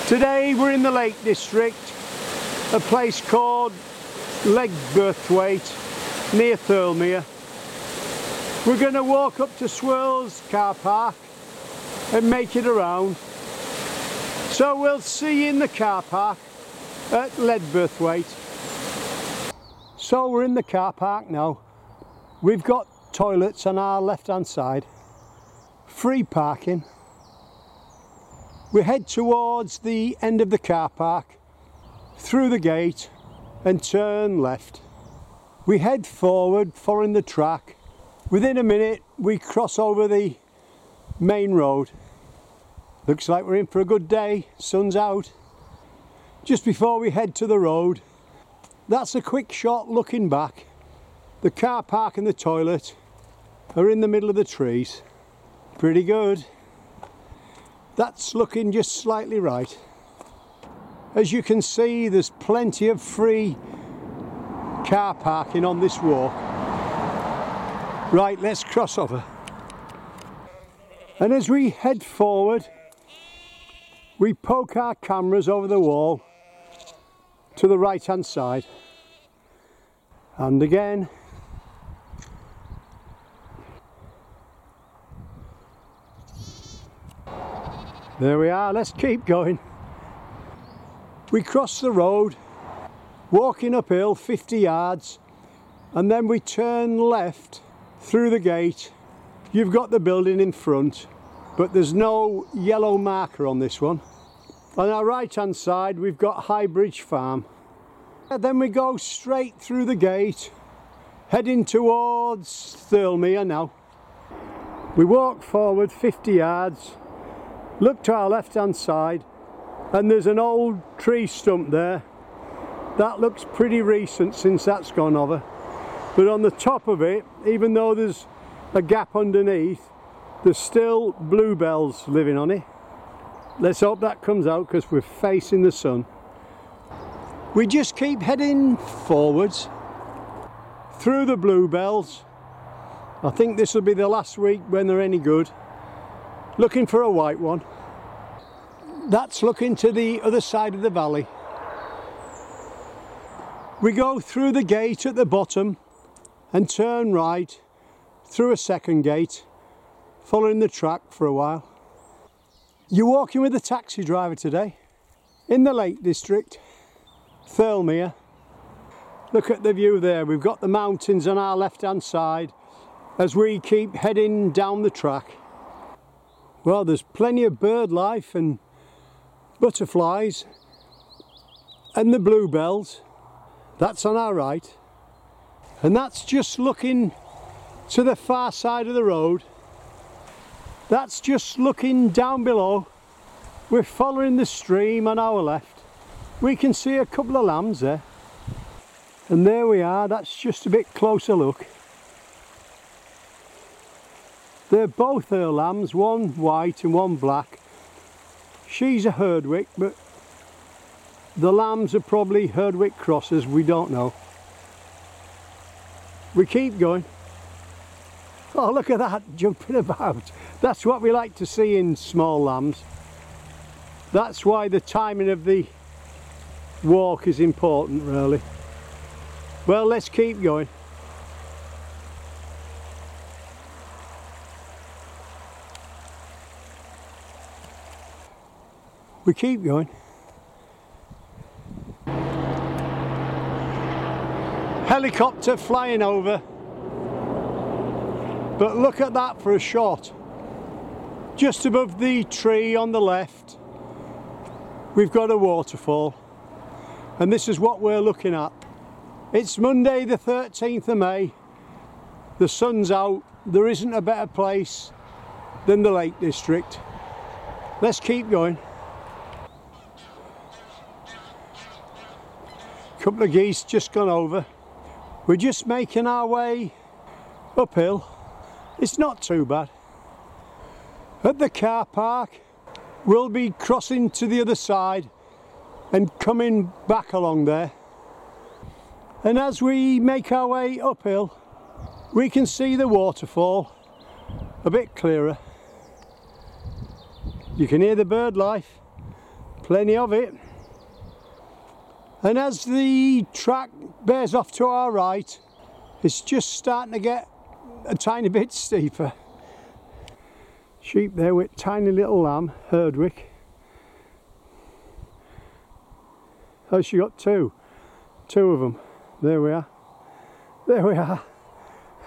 Today we're in the Lake District, a place called Legburthwaite near Thirlmere. We're going to walk up to Swirls Car Park and make it around. So we'll see you in the car park at Legburthwaite. So we're in the car park now. We've got toilets on our left hand side, free parking. We head towards the end of the car park, through the gate and turn left. We head forward following the track. Within a minute we cross over the main road. Looks like we're in for a good day, sun's out. Just before we head to the road, that's a quick shot looking back. The car park and the toilet are in the middle of the trees. Pretty good. That's looking just slightly right. As you can see, there's plenty of free car parking on this walk. Right, let's cross over. And as we head forward, we poke our cameras over the wall to the right hand side. And again. There we are, let's keep going. We cross the road, walking uphill 50 yards, and then we turn left through the gate. You've got the building in front, but there's no yellow marker on this one. On our right hand side we've got Highbridge Farm. And then we go straight through the gate, heading towards Thirlmere now. We walk forward 50 yards, look to our left hand side, and there's an old tree stump there. That looks pretty recent since that's gone over. But on the top of it, even though there's a gap underneath, there's still bluebells living on it. Let's hope that comes out because we're facing the sun. We just keep heading forwards through the bluebells. I think this will be the last week when they're any good. Looking for a white one. That's looking to the other side of the valley. We go through the gate at the bottom and turn right through a second gate, following the track for a while. You're walking with a taxi driver today in the Lake District, Thirlmere. Look at the view there. We've got the mountains on our left hand side as we keep heading down the track. Well, there's plenty of bird life and butterflies and the bluebells. That's on our right, and that's just looking to the far side of the road. That's just looking down below. We're following the stream on our left. We can see a couple of lambs there, and there we are. That's just a bit closer look. They're both her lambs, one white and one black. She's a Herdwick, but the lambs are probably Herdwick crosses, we don't know. We keep going. Oh, look at that, jumping about. That's what we like to see in small lambs. That's why the timing of the walk is important, really. Well, let's keep going. We keep going. Helicopter flying over. But look at that for a shot. Just above the tree on the left, we've got a waterfall. And this is what we're looking at. It's Monday the 13th of May. The sun's out. There isn't a better place than the Lake District. Let's keep going. Couple of geese just gone over. We're just making our way uphill. It's not too bad. At the car park, we'll be crossing to the other side and coming back along there. And as we make our way uphill, we can see the waterfall a bit clearer. You can hear the bird life. plenty of it. And as the track bears off to our right, it's just starting to get a tiny bit steeper. Sheep there with tiny little lamb, Herdwick. Oh, she got two of them. There we are. There we are.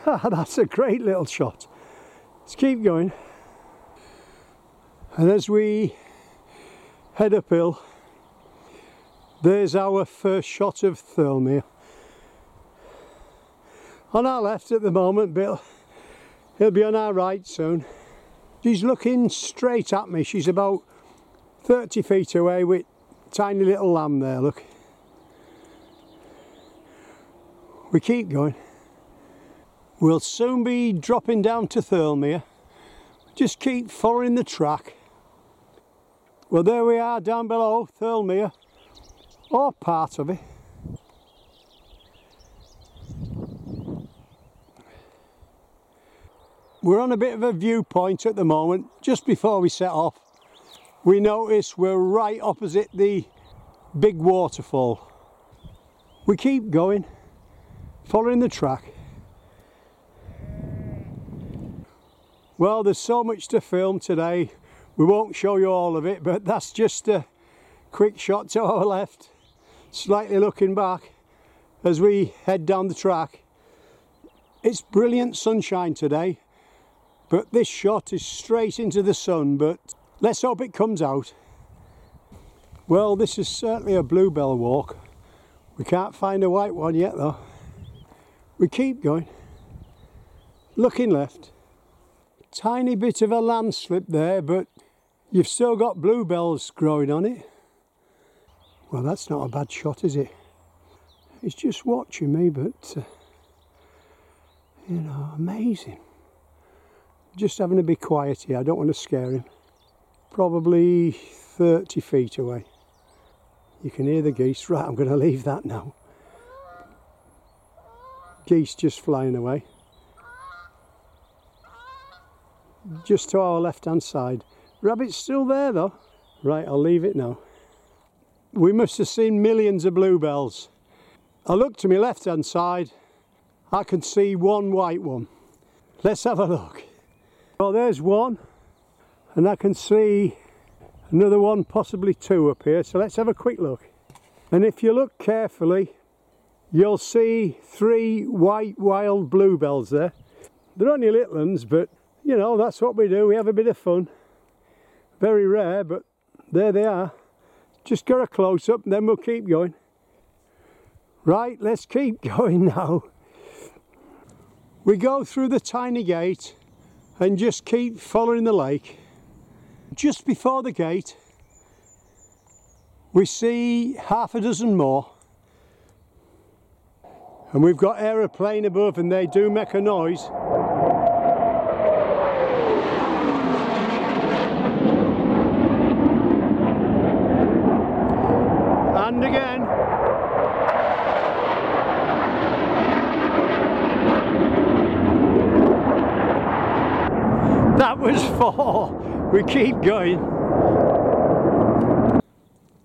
Ah, that's a great little shot. Let's keep going. And as we head uphill, there's our first shot of Thirlmere. On our left at the moment, Bill. He'll be on our right soon. She's looking straight at me. She's about 30 feet away with tiny little lamb there, look. We keep going. We'll soon be dropping down to Thirlmere. Just keep following the track. Well, there we are down below Thirlmere, or part of it. We're on a bit of a viewpoint at the moment. Just before we set off, we notice we're right opposite the big waterfall. We keep going, following the track. Well, there's so much to film today, we won't show you all of it, but that's just a quick shot to our left, slightly looking back as we head down the track. It's brilliant sunshine today, but this shot is straight into the sun, but let's hope it comes out. Well, this is certainly a bluebell walk. We can't find a white one yet though. We keep going, looking left. Tiny bit of a landslip there, but you've still got bluebells growing on it. Well, that's not a bad shot, is it? He's just watching me, but you know, amazing. Just having to be quiet here, I don't want to scare him. Probably 30 feet away. You can hear the geese. Right, I'm going to leave that now. Geese just flying away. Just to our left hand side. Rabbit's still there though. Right, I'll leave it now. We must have seen millions of bluebells. I look to my left hand side, I can see one white one. Let's have a look. Well, there's one, and I can see another one, possibly two up here, so let's have a quick look. And if you look carefully, you'll see three white wild bluebells there. They're only little ones, but you know, that's what we do, we have a bit of fun. Very rare, but there they are. Just get a close up and then we'll keep going. Right, let's keep going now. We go through the tiny gate and just keep following the lake. Just before the gate, we see half a dozen more. And we've got aeroplane above and they do make a noise. And again. That was 4. We keep going.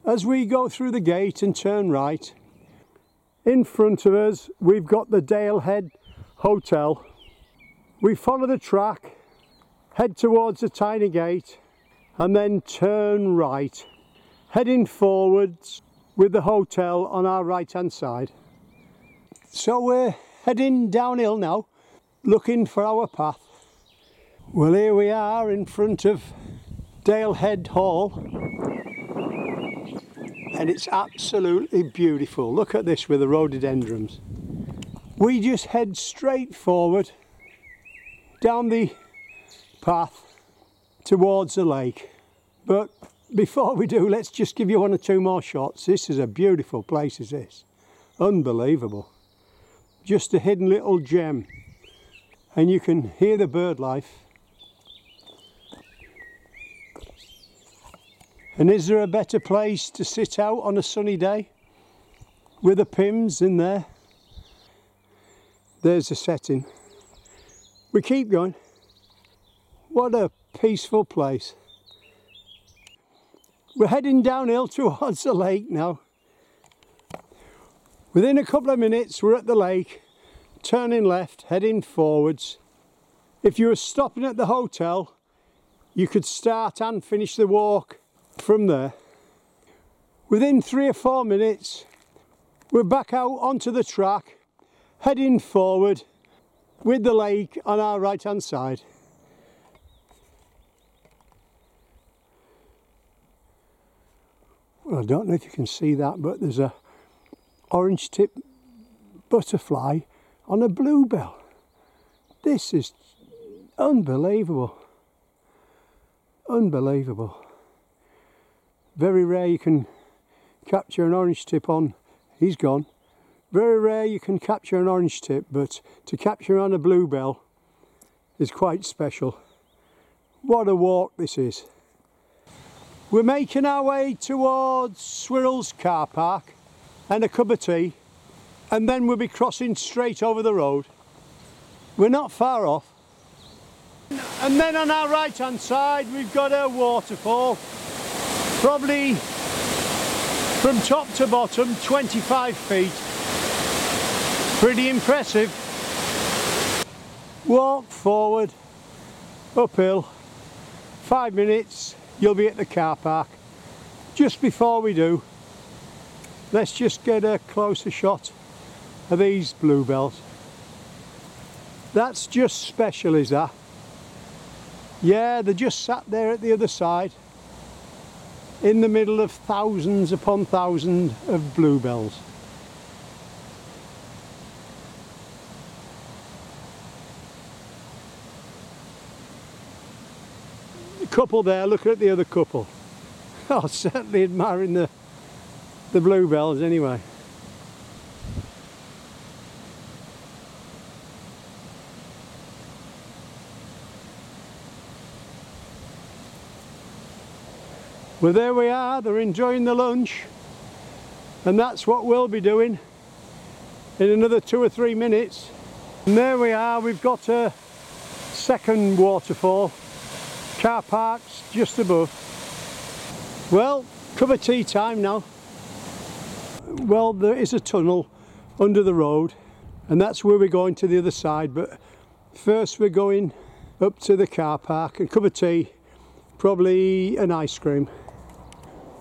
As we go through the gate and turn right, in front of us we've got the Dalehead Hotel. We follow the track, head towards the tiny gate and then turn right, heading forwards with the hotel on our right hand side. So we're heading downhill now, looking for our path. Well, here we are in front of Dalehead Hall, and it's absolutely beautiful. Look at this with the rhododendrons. We just head straight forward down the path towards the lake, but before we do, let's just give you 1 or 2 more shots. This is a beautiful place, is this? Unbelievable. Just a hidden little gem. And you can hear the bird life. And is there a better place to sit out on a sunny day? With the Pims in there. There's the setting. We keep going. What a peaceful place. We're heading downhill towards the lake now. Within a couple of minutes we're at the lake, turning left, heading forwards. If you were stopping at the hotel, you could start and finish the walk from there. Within 3 or 4 minutes, we're back out onto the track, heading forward with the lake on our right hand side. Well, I don't know if you can see that, but there's a orange tip butterfly on a bluebell. This is unbelievable. Unbelievable. Very rare you can capture an orange tip on, he's gone. Very rare you can capture an orange tip, but to capture on a bluebell is quite special. What a walk this is. We're making our way towards Swirls Car Park and a cup of tea, and then we'll be crossing straight over the road. We're not far off. And then on our right hand side we've got a waterfall, probably from top to bottom 25 feet. Pretty impressive. Walk forward, uphill, 5 minutes, you'll be at the car park. Just before we do, let's just get a closer shot of these bluebells. That's just special, is that? Yeah, they're just sat there at the other side, in the middle of thousands upon thousands of bluebells. The couple there, look at the other couple. Oh, certainly admiring the bluebells anyway. Well, there we are, they're enjoying the lunch, and that's what we'll be doing in another 2 or 3 minutes. And there we are, we've got a second waterfall, car parks just above. Well, cup of tea time now. Well, there is a tunnel under the road, and that's where we're going to the other side, but first we're going up to the car park, a cup of tea, probably an ice cream.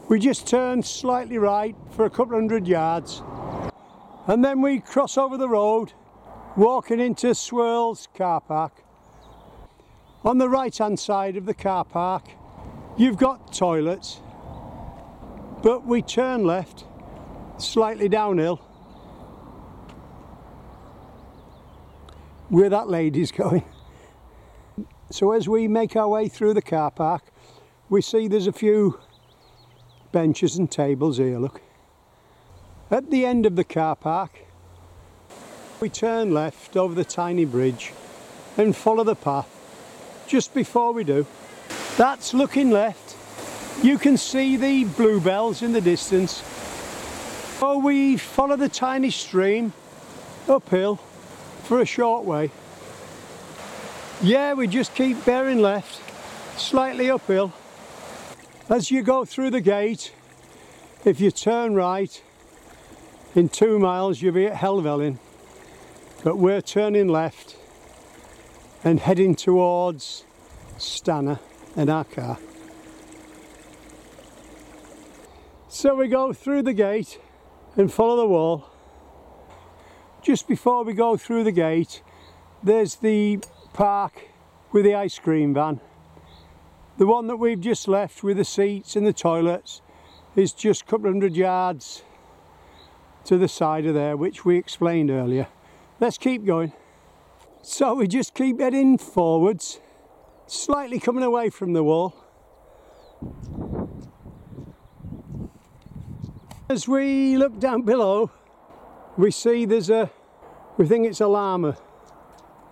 We just turn slightly right for a couple 100 yards, and then we cross over the road, walking into Swirls Car Park. On the right hand side of the car park you've got toilets, but we turn left slightly downhill where that lady's going. So as we make our way through the car park, we see there's a few benches and tables here, look. At the end of the car park we turn left over the tiny bridge and follow the path. Just before we do, that's looking left, you can see the bluebells in the distance. So we follow the tiny stream uphill for a short way. Yeah, we just keep bearing left, slightly uphill. As you go through the gate, if you turn right, in 2 miles you'll be at Helvellyn, but we're turning left and heading towards Stanner in our car. So we go through the gate and follow the wall. Just before we go through the gate, there's the park with the ice cream van. The one that we've just left with the seats and the toilets is just a couple 100 yards to the side of there, which we explained earlier. Let's keep going. So we just keep heading forwards, slightly coming away from the wall. As we look down below, we see there's we think it's a llama,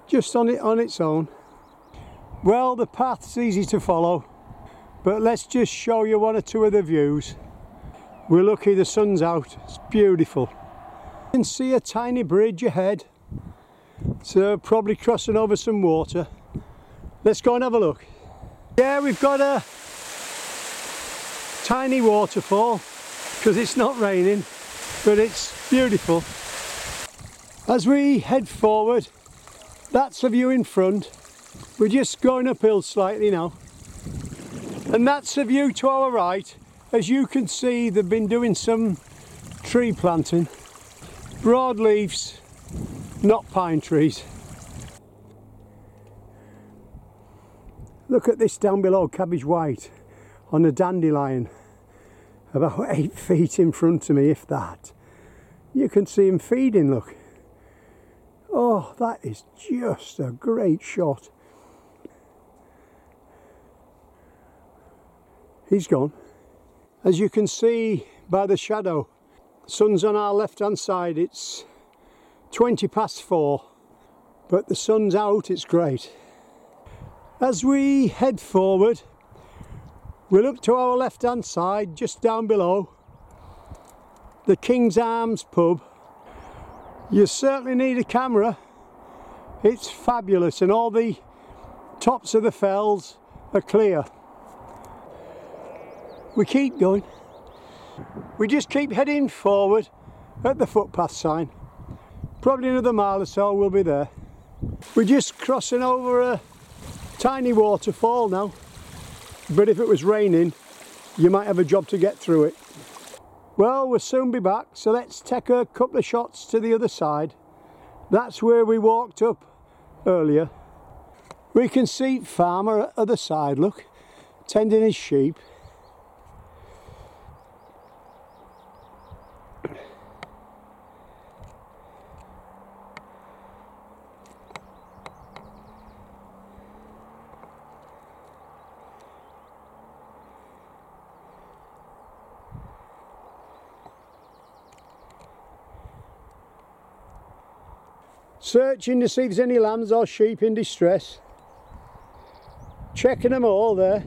just on its own. Well, the path's easy to follow, but let's just show you 1 or 2 of the views. We're lucky the sun's out, it's beautiful. You can see a tiny bridge ahead, so probably crossing over some water. Let's go and have a look. Yeah, we've got Tiny waterfall, because it's not raining, but it's beautiful. As we head forward, that's a view in front. We're just going uphill slightly now. And that's a view to our right. As you can see, they've been doing some tree planting. Broadleaves, not pine trees. Look at this down below, cabbage white on a dandelion. About 8 feet in front of me, if that. You can see him feeding, look. Oh, that is just a great shot. He's gone. As you can see by the shadow, sun's on our left hand side. It's 20 past 4, but the sun's out, it's great. As we head forward, we look to our left hand side, just down below, the King's Arms pub. You certainly need a camera. It's fabulous, and all the tops of the fells are clear. We keep going. We just keep heading forward at the footpath sign. Probably another mile or so we'll be there. We're just crossing over a tiny waterfall now, but if it was raining you might have a job to get through it. Well, we'll soon be back, so let's take a couple of shots to the other side. That's where we walked up earlier. We can see farmer at the other side, look, tending his sheep. Searching to see if there's any lambs or sheep in distress. Checking them all there.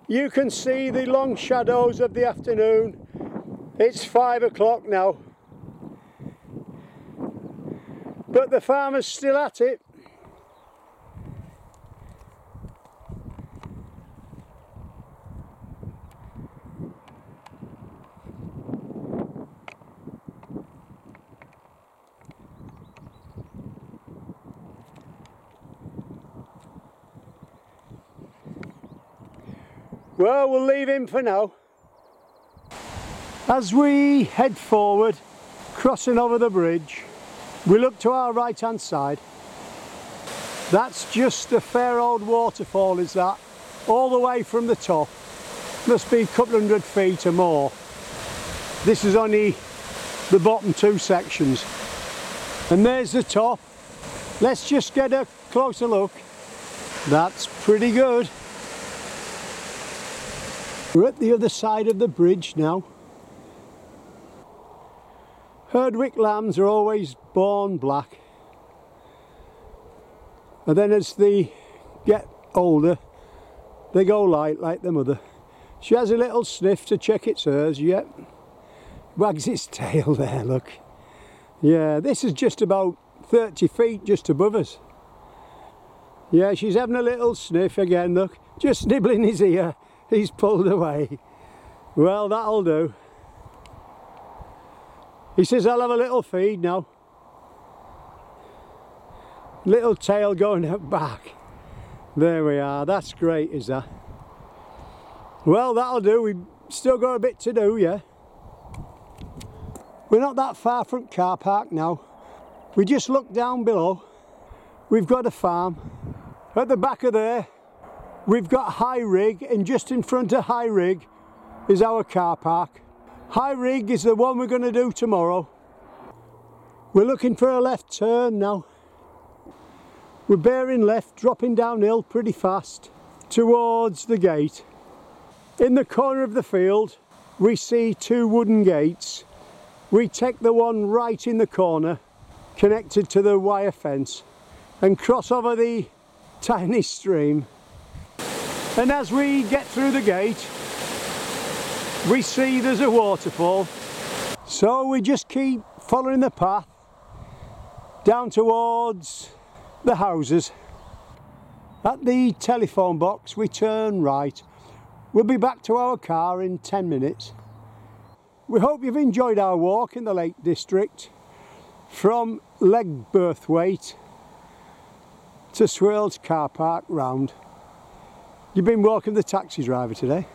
You can see the long shadows of the afternoon. It's 5 o'clock now. But the farmer's still at it. Well, we'll leave him for now. As we head forward, crossing over the bridge, we look to our right hand side. That's just a fair old waterfall, is that? All the way from the top. Must be a couple 100 feet or more. This is only the bottom 2 sections. And there's the top. Let's just get a closer look. That's pretty good. We're at the other side of the bridge now. Herdwick lambs are always born black, and then as they get older they go light like the mother. She has a little sniff to check it's hers. Yep, wags its tail there, look. Yeah, this is just about 30 feet just above us. Yeah, she's having a little sniff again, look, just nibbling his ear. He's pulled away. Well, that'll do. He says I'll have a little feed now. Little tail going out back. There we are. That's great, is that? Well, that'll do. We've still got a bit to do, yeah. We're not that far from car park now. We just look down below. We've got a farm. At the back of there, we've got High Rig, and just in front of High Rig is our car park. High Rig is the one we're going to do tomorrow. We're looking for a left turn now. We're bearing left, dropping downhill pretty fast towards the gate. In the corner of the field we see 2 wooden gates. We take the one right in the corner connected to the wire fence and cross over the tiny stream. And as we get through the gate, we see there's a waterfall. So we just keep following the path down towards the houses. At the telephone box we turn right. We'll be back to our car in 10 minutes. We hope you've enjoyed our walk in the Lake District from Legburthwaite to Swirls Car Park round. You've been walking the taxi driver today.